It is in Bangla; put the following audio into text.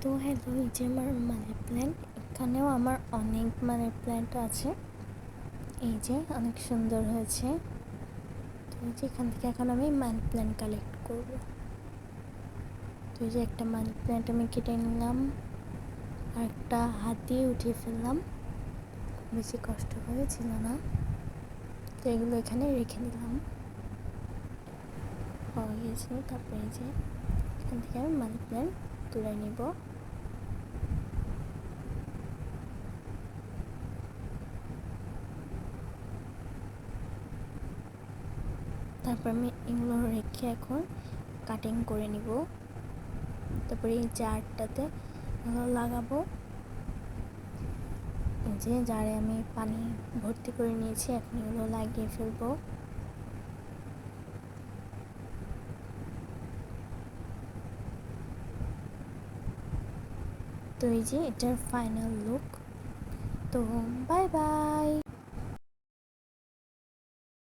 তো হ্যালো, এই যে আমার মানি প্ল্যান্ট, এখানেও আমার অনেক মানি প্ল্যান্ট আছে। এই যে অনেক সুন্দর হয়েছে। তো এই যে এখান থেকে এখন আমি মানি প্ল্যান্ট কালেক্ট করব। তো এই যে একটা মানি প্ল্যান্ট আমি কেটে নিলাম, আর একটা হাত দিয়ে উঠিয়ে ফেললাম, বেশি কষ্ট হয়েছিল না। তো এগুলো এখানে রেখে দিলাম, হয়ে গেছে। তারপরে এই যে এখান থেকে আমি মানি প্ল্যান্ট তুলে নিব। তারপর আমি এগুলো রেখে এখন কাটিং করে নিব। তারপরে এই জারটাতে এগুলো লাগাবো। এই যে জারে আমি পানি ভর্তি করে নিয়েছি, এখন এগুলো লাগিয়ে ফেলবো। তো এই যে এটার ফাইনাল লুক। তো বাই বাই।